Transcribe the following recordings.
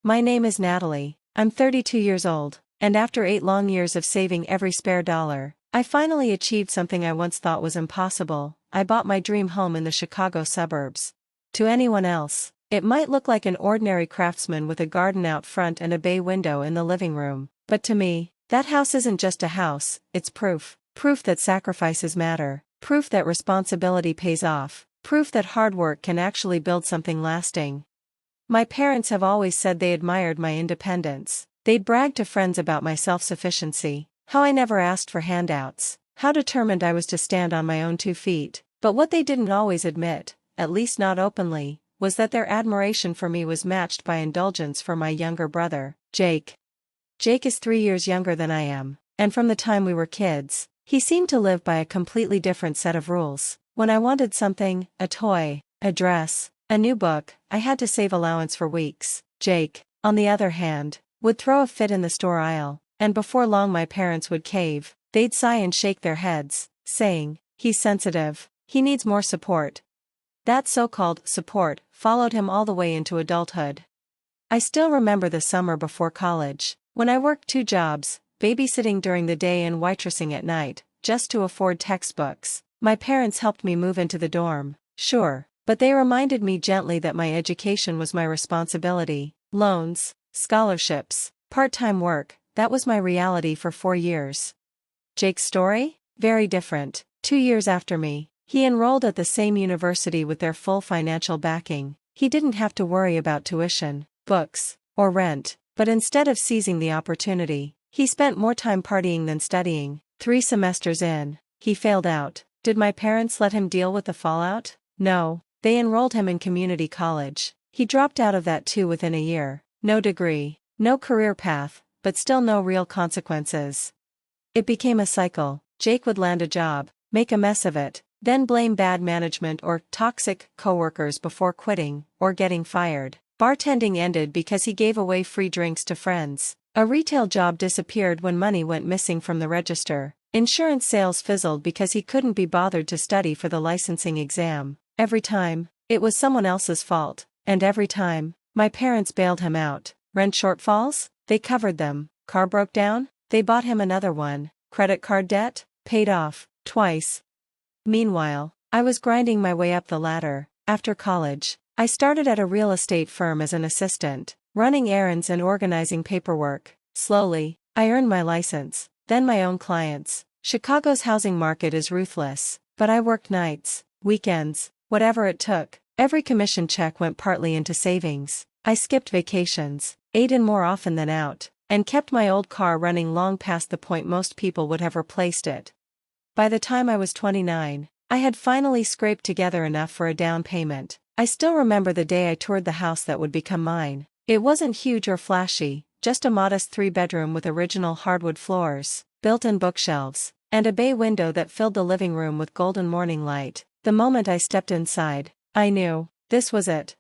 My name is Natalie. I'm 32 years old, and after 8 long years of saving every spare dollar, I finally achieved something I once thought was impossible. I bought my dream home in the Chicago suburbs. To anyone else, it might look like an ordinary Craftsman with a garden out front and a bay window in the living room, but to me, that house isn't just a house, it's proof. Proof that sacrifices matter, proof that responsibility pays off, proof that hard work can actually build something lasting. My parents have always said they admired my independence. They'd brag to friends about my self-sufficiency, how I never asked for handouts, how determined I was to stand on my own 2 feet. But what they didn't always admit, at least not openly, was that their admiration for me was matched by indulgence for my younger brother, Jake. Jake is 3 years younger than I am, and from the time we were kids, he seemed to live by a completely different set of rules. When I wanted something, a toy, a dress, a new book, I had to save allowance for weeks. Jake, on the other hand, would throw a fit in the store aisle, and before long my parents would cave. They'd sigh and shake their heads, saying, "He's sensitive, he needs more support." That so-called support followed him all the way into adulthood. I still remember the summer before college, when I worked 2 jobs, babysitting during the day and waitressing at night, just to afford textbooks. My parents helped me move into the dorm, sure, but they reminded me gently that my education was my responsibility. Loans, scholarships, part-time work, that was my reality for 4 years. Jake's story? Very different. 2 years after me, he enrolled at the same university with their full financial backing. He didn't have to worry about tuition, books, or rent, but instead of seizing the opportunity, he spent more time partying than studying. 3 semesters in, he failed out. Did my parents let him deal with the fallout? No. They enrolled him in community college. He dropped out of that too within a year. No degree, no career path, but still no real consequences. It became a cycle. Jake would land a job, make a mess of it, then blame bad management or toxic coworkers before quitting or getting fired. Bartending ended because he gave away free drinks to friends. A retail job disappeared when money went missing from the register. Insurance sales fizzled because he couldn't be bothered to study for the licensing exam. Every time, it was someone else's fault, and every time, my parents bailed him out. Rent shortfalls? They covered them. Car broke down? They bought him another one. Credit card debt? Paid off, twice. Meanwhile, I was grinding my way up the ladder. After college, I started at a real estate firm as an assistant, running errands and organizing paperwork. Slowly, I earned my license, then my own clients. Chicago's housing market is ruthless, but I worked nights, weekends, whatever it took. Every commission check went partly into savings. I skipped vacations, ate in more often than out, and kept my old car running long past the point most people would have replaced it. By the time I was 29, I had finally scraped together enough for a down payment. I still remember the day I toured the house that would become mine. It wasn't huge or flashy, just a modest 3-bedroom with original hardwood floors, built-in bookshelves, and a bay window that filled the living room with golden morning light. The moment I stepped inside, I knew, this was it.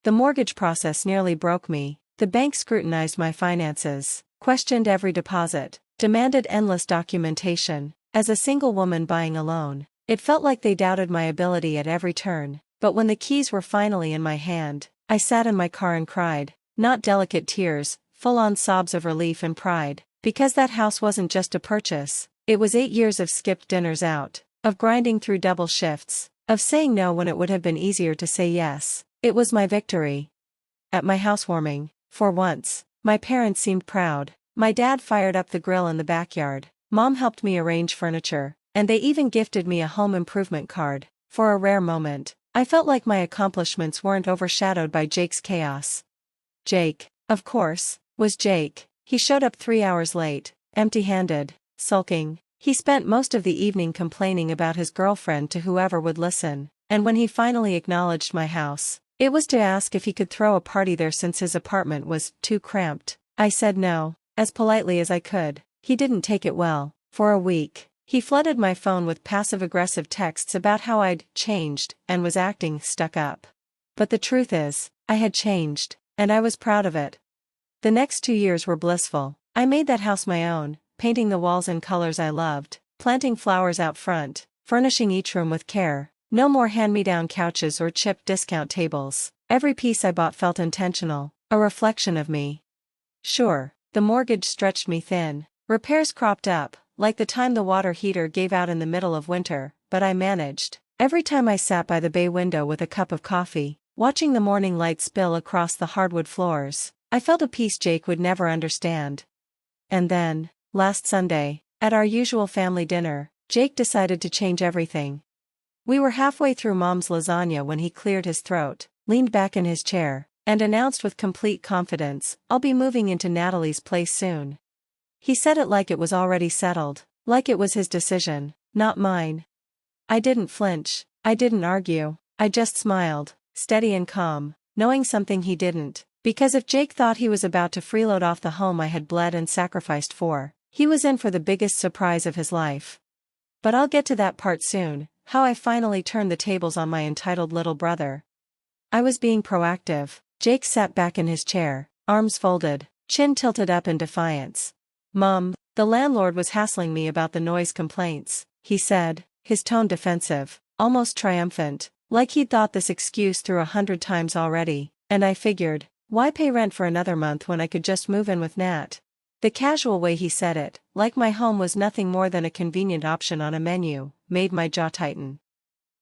The mortgage process nearly broke me. The bank scrutinized my finances, questioned every deposit, demanded endless documentation. As a single woman buying a loan, it felt like they doubted my ability at every turn. But when the keys were finally in my hand, I sat in my car and cried. Not delicate tears, full-on sobs of relief and pride, because that house wasn't just a purchase. It was 8 years of skipped dinners out, of grinding through double shifts, of saying no when it would have been easier to say yes. It was my victory. At my housewarming, for once, my parents seemed proud. My dad fired up the grill in the backyard. Mom helped me arrange furniture, and they even gifted me a home improvement card. For a rare moment, I felt like my accomplishments weren't overshadowed by Jake's chaos. Jake, of course, was Jake. He showed up 3 hours late, empty-handed, sulking. He spent most of the evening complaining about his girlfriend to whoever would listen, and when he finally acknowledged my house, it was to ask if he could throw a party there since his apartment was too cramped. I said no, as politely as I could. He didn't take it well. For a week, he flooded my phone with passive-aggressive texts about how I'd changed and was acting stuck up. But the truth is, I had changed, and I was proud of it. The next 2 years were blissful. I made that house my own, painting the walls in colors I loved, planting flowers out front, furnishing each room with care. No more hand-me-down couches or cheap discount tables. Every piece I bought felt intentional. A reflection of me. Sure, the mortgage stretched me thin. Repairs cropped up, like the time the water heater gave out in the middle of winter, but I managed. Every time I sat by the bay window with a cup of coffee, watching the morning light spill across the hardwood floors, I felt a peace Jake would never understand. And then, last Sunday, at our usual family dinner, Jake decided to change everything. We were halfway through Mom's lasagna when he cleared his throat, leaned back in his chair, and announced with complete confidence, "I'll be moving into Natalie's place soon." He said it like it was already settled, like it was his decision, not mine. I didn't flinch, I didn't argue, I just smiled, steady and calm, knowing something he didn't, because if Jake thought he was about to freeload off the home I had bled and sacrificed for, he was in for the biggest surprise of his life. But I'll get to that part soon, how I finally turned the tables on my entitled little brother. I was being proactive. Jake sat back in his chair, arms folded, chin tilted up in defiance. "Mom, the landlord was hassling me about the noise complaints," he said, his tone defensive, almost triumphant, like he'd thought this excuse through 100 times already, and I figured, why pay rent for another month when I could just move in with Nat? The casual way he said it, like my home was nothing more than a convenient option on a menu, made my jaw tighten.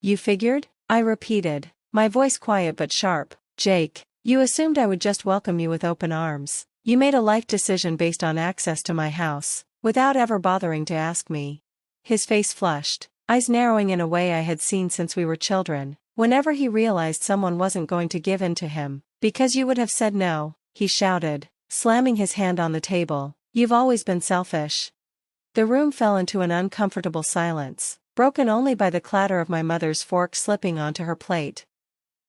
"You figured?" I repeated, my voice quiet but sharp. "Jake, you assumed I would just welcome you with open arms. You made a life decision based on access to my house, without ever bothering to ask me." His face flushed, eyes narrowing in a way I had seen since we were children, whenever he realized someone wasn't going to give in to him. "Because you would have said no," he shouted, slamming his hand on the table. "You've always been selfish." The room fell into an uncomfortable silence, broken only by the clatter of my mother's fork slipping onto her plate.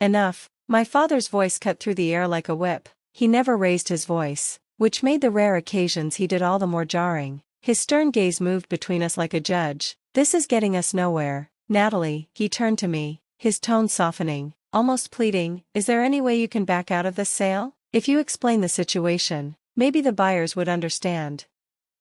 "Enough." My father's voice cut through the air like a whip. He never raised his voice, which made the rare occasions he did all the more jarring. His stern gaze moved between us like a judge. "This is getting us nowhere, Natalie." He turned to me, his tone softening, almost pleading. "Is there any way you can back out of this sale? If you explain the situation, maybe the buyers would understand."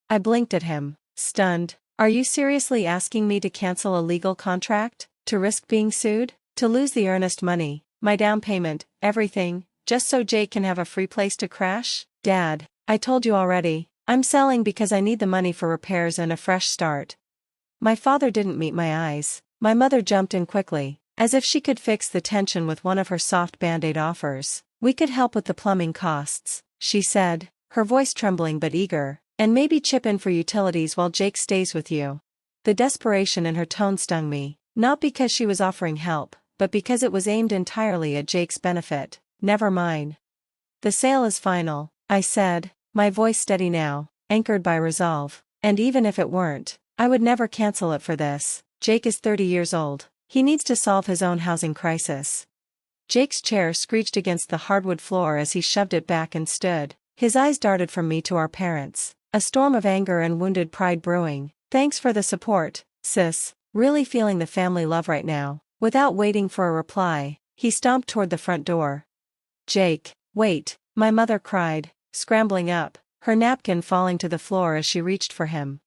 I blinked at him, stunned. "Are you seriously asking me to cancel a legal contract? To risk being sued? To lose the earnest money, my down payment, everything, just so Jake can have a free place to crash?" "Dad, I told you already, I'm selling because I need the money for repairs and a fresh start." My father didn't meet my eyes. My mother jumped in quickly, as if she could fix the tension with one of her soft band-aid offers. "We could help with the plumbing costs," she said, her voice trembling but eager, "and maybe chip in for utilities while Jake stays with you." The desperation in her tone stung me, not because she was offering help, but because it was aimed entirely at Jake's benefit, never mine. "The sale is final," I said, my voice steady now, anchored by resolve. "And even if it weren't, I would never cancel it for this. Jake is 30 years old. He needs to solve his own housing crisis." Jake's chair screeched against the hardwood floor as he shoved it back and stood. His eyes darted from me to our parents, a storm of anger and wounded pride brewing. "Thanks for the support, sis. Really feeling the family love right now." Without waiting for a reply, he stomped toward the front door. "Jake, wait," my mother cried, scrambling up, her napkin falling to the floor as she reached for him.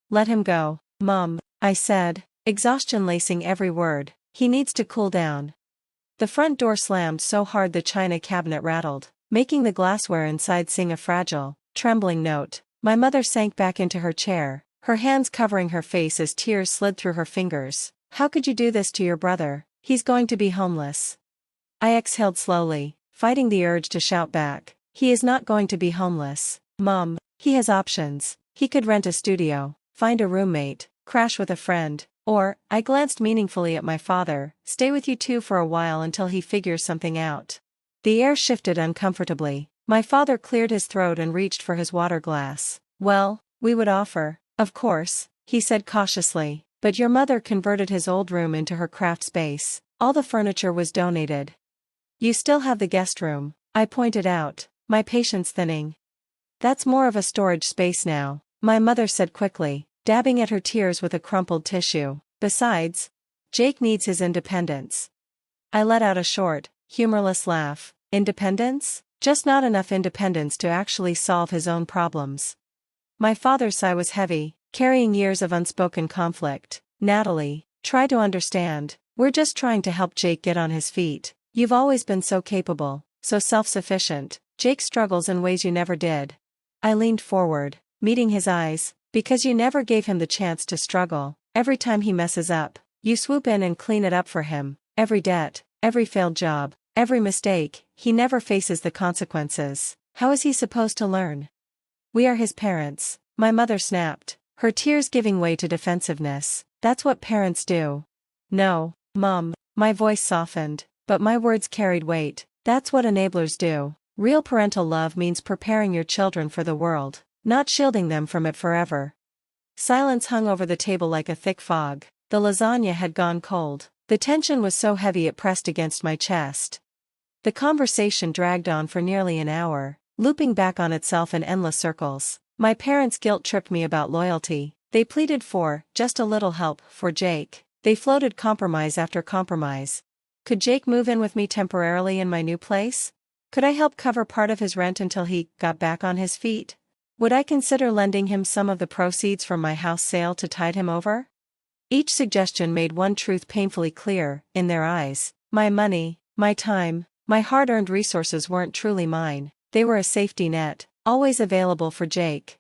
"Let him go, Mom," I said, exhaustion lacing every word. "He needs to cool down." The front door slammed so hard the china cabinet rattled, making the glassware inside sing a fragile, trembling note. My mother sank back into her chair, her hands covering her face as tears slid through her fingers. "How could you do this to your brother? He's going to be homeless." I exhaled slowly, fighting the urge to shout back. "He is not going to be homeless, Mom. He has options. He could rent a studio, find a roommate, crash with a friend, or," I glanced meaningfully at my father, "stay with you two for a while until he figures something out." The air shifted uncomfortably. My father cleared his throat and reached for his water glass. "Well, we would offer, of course," he said cautiously, "but your mother converted his old room into her craft space. All the furniture was donated." "You still have the guest room," I pointed out, my patience thinning. "That's more of a storage space now," my mother said quickly, dabbing at her tears with a crumpled tissue. "Besides, Jake needs his independence." I let out a short, humorless laugh. "Independence? Just not enough independence to actually solve his own problems." My father's sigh was heavy, carrying years of unspoken conflict. "Natalie, try to understand. We're just trying to help Jake get on his feet. You've always been so capable. so self-sufficient. Jake struggles in ways you never did. I leaned forward, meeting his eyes, because you never gave him the chance to struggle. Every time he messes up, you swoop in and clean it up for him. Every debt, every failed job, every mistake, he never faces the consequences. How is he supposed to learn? We are his parents, my mother snapped, her tears giving way to defensiveness. That's what parents do. No, Mom, my voice softened, but my words carried weight. That's what enablers do. Real parental love means preparing your children for the world, not shielding them from it forever. Silence hung over the table like a thick fog. The lasagna had gone cold. The tension was so heavy it pressed against my chest. The conversation dragged on for nearly an hour, looping back on itself in endless circles. My parents guilt-tripped me about loyalty. They pleaded for just a little help for Jake. They floated compromise after compromise. Could Jake move in with me temporarily in my new place? Could I help cover part of his rent until he got back on his feet? Would I consider lending him some of the proceeds from my house sale to tide him over? Each suggestion made one truth painfully clear, in their eyes. My money, my time, my hard-earned resources weren't truly mine. They were a safety net, always available for Jake.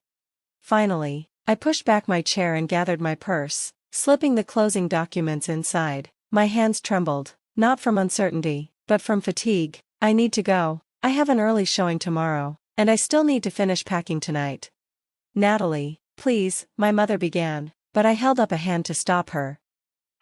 Finally, I pushed back my chair and gathered my purse, slipping the closing documents inside. My hands trembled, not from uncertainty, but from fatigue. I need to go. I have an early showing tomorrow, and I still need to finish packing tonight. Natalie, please, my mother began, but I held up a hand to stop her.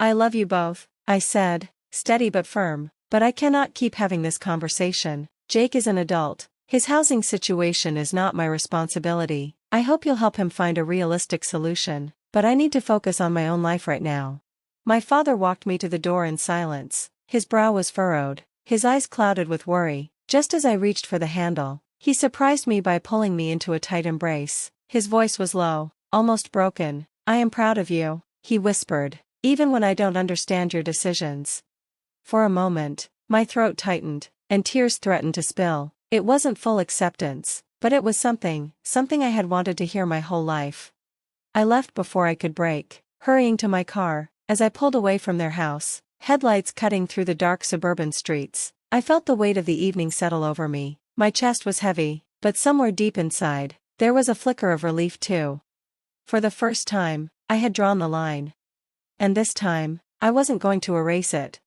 I love you both, I said, steady but firm, but I cannot keep having this conversation. Jake is an adult. His housing situation is not my responsibility. I hope you'll help him find a realistic solution, but I need to focus on my own life right now. My father walked me to the door in silence. His brow was furrowed, his eyes clouded with worry. Just as I reached for the handle, he surprised me by pulling me into a tight embrace. His voice was low, almost broken. I am proud of you, he whispered, even when I don't understand your decisions. For a moment, my throat tightened, and tears threatened to spill. It wasn't full acceptance, but it was something I had wanted to hear my whole life. I left before I could break, hurrying to my car. As I pulled away from their house, headlights cutting through the dark suburban streets, I felt the weight of the evening settle over me. My chest was heavy, but somewhere deep inside, there was a flicker of relief too. For the first time, I had drawn the line. And this time, I wasn't going to erase it.